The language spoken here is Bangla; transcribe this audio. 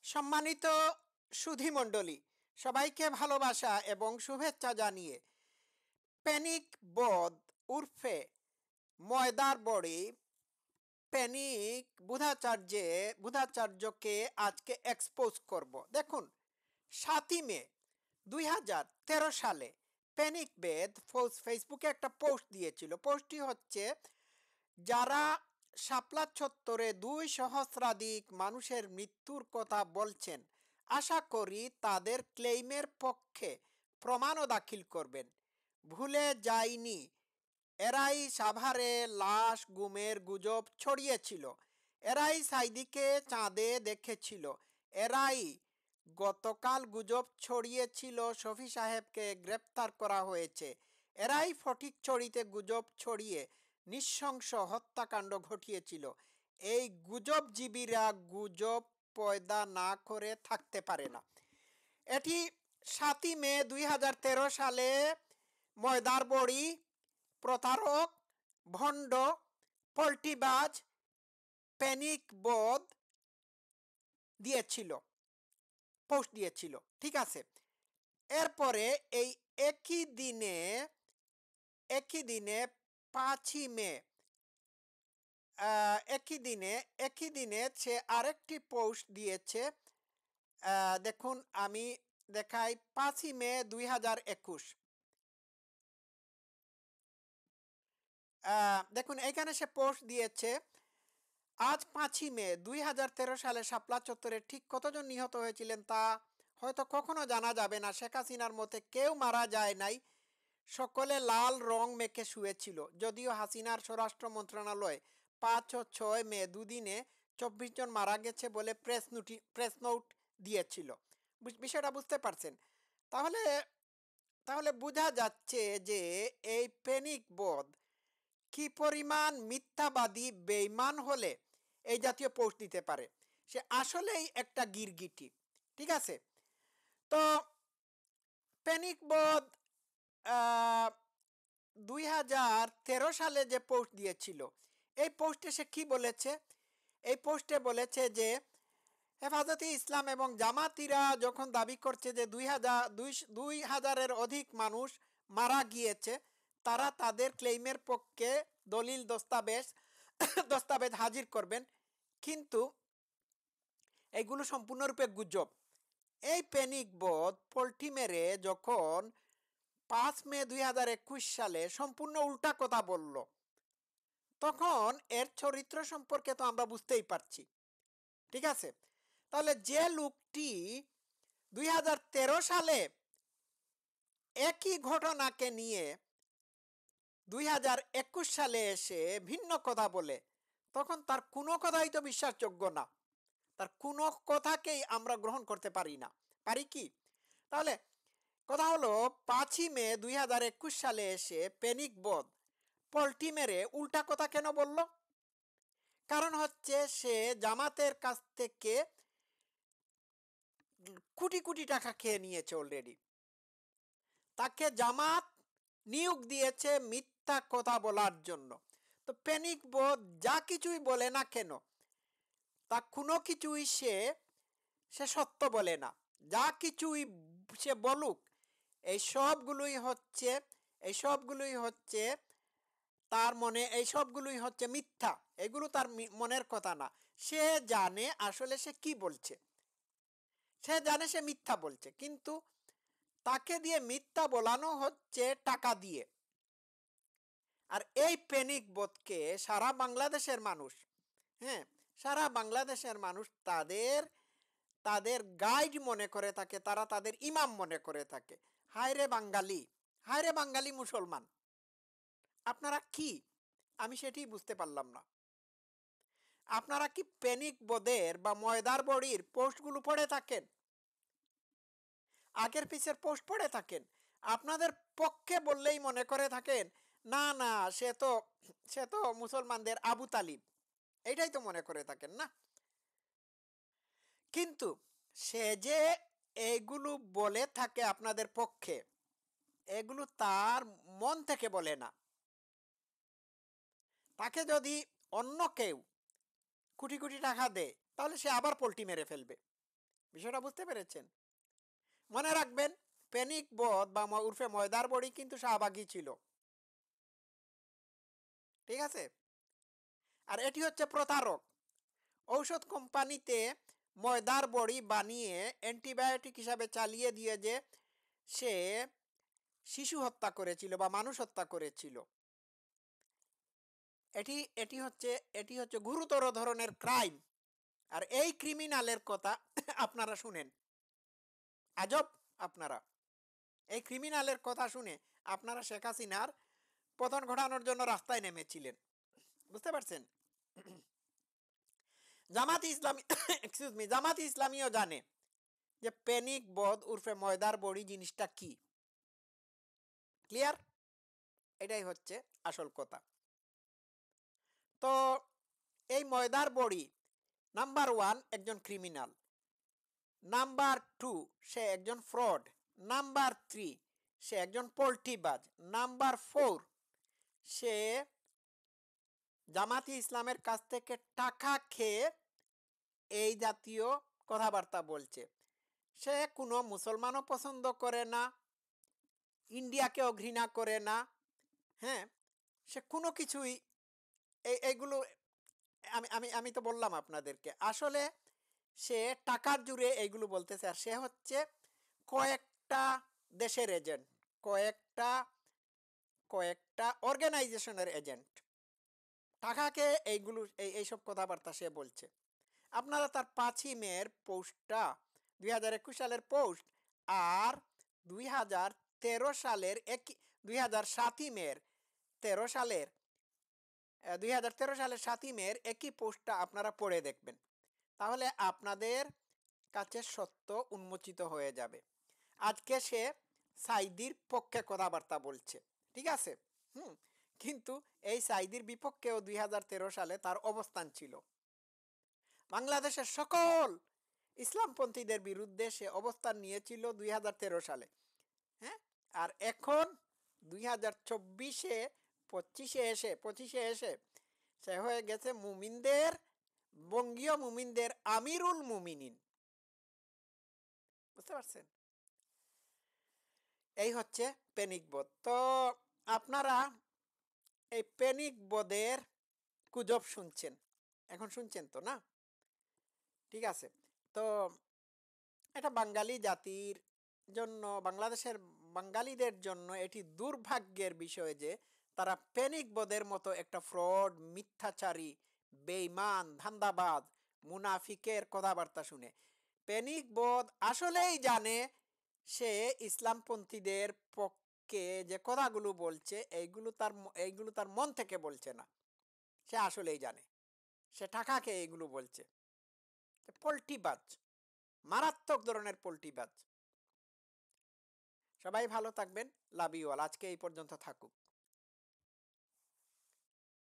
সম্মানিত সুধীমণ্ডলী, সবাইকে ভালোবাসা এবং শুভেচ্ছা জানিয়ে প্যানিক বোধ উর্ফে ময়দার বড়ি প্যানিক বুধাচার্যকে আজকে এক্সপোজ করব। দেখুন, 7 মে 2013 সালে প্যানিক বেদ ফেসবুকে একটা পোস্ট দিয়েছিল। পোস্টটি হচ্ছে, যারা শাপলা চত্বরে 2 সহস্রাধিক মানুষের মৃত্যুর কথা বলছেন, আশা করি তাদের ক্লেইমের পক্ষে প্রমাণও দাখিল করবেন। ভুলে যায়নি, এরাই সাভারে লাশ গুমের গুজব ছড়িয়েছিল, এরাই সাইদিকে চাঁদে দেখেছিল, এরাই গতকাল গুজব ছড়িয়েছিল শফি সাহেবকে গ্রেপ্তার করা হয়েছে, এরাই ফটিকছড়িতে গুজব ছড়িয়ে নৃশংস হত্যাকাণ্ড ঘটিয়েছিল। এই গুজবজীবীরা গুজব পয়দা না করে থাকতে পারে না। এটি 7 মে 2013 সালে ময়দার বড়ি প্রতারক, ভণ্ড, পল্টিবাজ প্যানিক বোধ দিয়েছিল, পোস্ট দিয়েছিল। ঠিক আছে, এরপরে এই একই দিনে 5 মে একই দিনে সে আরেকটি পোস্ট দিয়েছে। দেখুন, আমি দেখাই। 5 মে 2021, দেখুন এখানে সে পোস্ট দিয়েছে, আজ 5 মে 2013 সালে শাপলা চত্বরে ঠিক কতজন নিহত হয়েছিলেন তা হয়তো কখনো জানা যাবে না। শেখ হাসিনার মতে কেউ মারা যায় নাই, সকলে লাল রং মেখে শুয়েছিল। যদিও হাসিনার স্বরাষ্ট্র মন্ত্রণালয় 5 ও 6 মে দুদিনে 24 জন মারা গেছে বলে প্রেস নোট দিয়েছিল। বিষয়টা বুঝতে পারছেন? তাহলে তাহলে বোঝা যাচ্ছে যে এই প্যানিক বোধ কি পরিমাণ মিথ্যাবাদী বেঈমান হলে এই জাতীয় পোস্ট দিতে পারে। সে আসলেই একটা গিরগিটি। ঠিক আছে, তো প্যানিক বোধ 2013 সালে যে পোস্ট দিয়েছিল, এই পোস্টে সে কি বলেছে? এই পোস্টে বলেছে যে হেফাজতে ইসলাম এবং জামাতিরা যখন দাবি করছে যে 2000-এর অধিক মানুষ মারা গিয়েছে, তারা তাদের ক্লেইমের পক্ষে দলিল দস্তাবেজ হাজির করবেন, কিন্তু এগুলো সম্পূর্ণরূপে গুজব। এই প্যানিক বোধ পোল্টি মেরে যখন 5 মে 2021 সালে সম্পূর্ণ উল্টা কথা বলল, তখন এর চরিত্র সম্পর্কে তো আমরা বুঝতেই পারছি। ঠিক আছে, তাহলে যে লোকটি 2013 সালে একই ঘটনাকে নিয়ে 2021 সালে এসে ভিন্ন কথা বলে, তখন তার কোনো কথাই তো বিশ্বাসযোগ্য না। তার কোনো কথাকেই আমরা গ্রহণ করতে পারি না, পারি কি? তাহলে কথা হলো, 5 মে 2021 সালে এসে প্যানিক বোধ পল্টি মেরে উল্টা কথা কেন বলল? কারণ হচ্ছে, সে জামাতের কাছ থেকে কোটি কোটি টাকা খেয়ে নিয়েছে অলরেডি। তাকে জামাত নিয়োগ দিয়েছে মিথ্যা কথা বলার জন্য। তো প্যানিক বোধ যা কিছুই বলে না কেন, তা কোনো কিছুই সে সত্য বলে না। যা কিছুই সে বলুক, এই সবগুলোই হচ্ছে তার মনে, এই সবগুলোই হচ্ছে মিথ্যা। এগুলো তার মনের কথা না। সে জানে আসলে সে কি বলছে, সে জানে সে মিথ্যা বলছে, কিন্তু তাকে দিয়ে মিথ্যা বলানো হচ্ছে টাকা দিয়ে। আর এই প্যানিক বোধকে সারা বাংলাদেশের মানুষ, সারা বাংলাদেশের মানুষ তাদের গাইড মনে করে থাকে, তারা তাদের ইমাম মনে করে থাকে। হায়রে বাঙালি, হায়রে বাঙালি মুসলমান, আপনারা কি? আমি সেটাই বুঝতে পারলাম না। আপনারা কি প্যানিক বোধের বা ময়দার বড়ির পোস্টগুলো পড়ে থাকেন? আগের পিছের পোস্ট পড়ে থাকেন? আপনাদের পক্ষে বললেই মনে করে থাকেন, না না, সে তো মুসলমানদের আবু তালিব, এইটাই তো মনে করে থাকেন না? কিন্তু সে যে এগুলো বলে থাকে আপনাদের পক্ষে, এগুলো তার মন থেকে বলে না। তাকে যদি অন্য কেউ কোটি কোটি টাকা দেয়, তাহলে সে আবার পোল্টি মেরে ফেলবে। বিষয়টা বুঝতে পেরেছেন? মনে রাখবেন, পেনিক বধ বা উর্ফে ময়দার বড়ি কিন্তু শাহবাগী ছিল, ঠিক আছে? আর এটি হচ্ছে প্রতারক। ঔষধ কোম্পানিতে ময়দার বড়ি বানিয়ে অ্যান্টিবায়োটিক হিসাবে চালিয়ে দিয়ে যে সে শিশু হত্যা করেছিল বা মানুষ হত্যা করেছিল, এটি এটি হচ্ছে এটি হচ্ছে গুরুতর ধরনের ক্রাইম। আর এই ক্রিমিনালের কথা আপনারা শুনেন, আজব! আপনারা এই ক্রিমিনালের কথা শুনে আপনারা শেখ হাসিনার পতন ঘটানোর জন্য রাস্তায় নেমেছিলেন, বুঝতে পারছেন? জামাতি ইসলামী এক্সকিউজ মি, জামাতি ইসলামীও জানে যে প্যানিক বধ উর্ফে ময়দার বড়ি জিনিসটা কি। ক্লিয়ার? এটাই হচ্ছে আসল কথা। তো এই ময়দার বড়ি, নাম্বার 1 একজন ক্রিমিনাল, নাম্বার 2 সে একজন ফ্রড, নাম্বার 3 সে একজন পোল্ট্রিবাজ, নাম্বার 4 সে জামাতি ইসলামের কাছ থেকে টাকা খেয়ে এই জাতীয় কথাবার্তা বলছে। সে কোনো মুসলমানও পছন্দ করে না, ইন্ডিয়াকেও ঘৃণা করে না, হ্যাঁ, সে কোনো কিছুই এইগুলো আমি আমি আমি তো বললাম আপনাদেরকে, আসলে সে টাকার জুড়ে এইগুলো বলতেছে। আর সে হচ্ছে কয়েকটা দেশের এজেন্ট, কয়েকটা কয়েকটা অর্গানাইজেশনের এজেন্ট। টাকাকে এইগুলো এইসব কথাবার্তা সে বলছে। আপনারা তার 5ই মের পোস্টটা, 2021 সালের পোস্ট, আর 2013 সালের 7ই মের 13 সালের 2013 সালের 7ই মের একই পোস্টটা আপনারা পড়ে দেখবেন, তাহলে আপনাদের কাছে সত্য উন্মোচিত হয়ে যাবে। আজকে সে সাইদির পক্ষে কথাবার্তা বলছে, ঠিক আছে? কিন্তু এই সাইদির বিপক্ষেও 2013 সালে তার অবস্থান ছিল। বাংলাদেশের সকল ইসলামপন্থীদের বিরুদ্ধে সে অবস্থান নিয়েছিল 2013 সালে, হ্যাঁ। আর এখন 2024-এ 25-এ এসে সে হয়ে গেছে মুমিনদের, বঙ্গীয় মুমিনদের আমিরুল মুমিনিন, বুঝতে পারছেন? এই হচ্ছে প্যানিক বোধ। তো আপনারা এই প্যানিক বোধের গুজব শুনছেন, এখন শুনছেন তো, না? ঠিক আছে। তো এটা বাঙালি জাতির জন্য, বাংলাদেশের বাঙালিদের জন্য এটি দুর্ভাগ্যের বিষয় যে তারা প্যানিক বোধের মতো একটা ফ্রড, মিথ্যাচারী, বেঈমান, ধান্দাবাজ, মুনাফিকের কথাবার্তা শুনে প্যানিক বোধ আসলেই জানে সে ইসলামপন্থীদের পক্ষে যে কথাগুলো বলছে এইগুলো তার মন থেকে বলছে না, সে আসলেই জানে সে টাকাকে এইগুলো বলছে। পোল্ট্রিবাজ, মারাত্মক ধরনের পোল্ট্রিবাজ। সবাই ভালো থাকবেন, লাভ ইউ অল। আজকে এই পর্যন্ত থাকুক।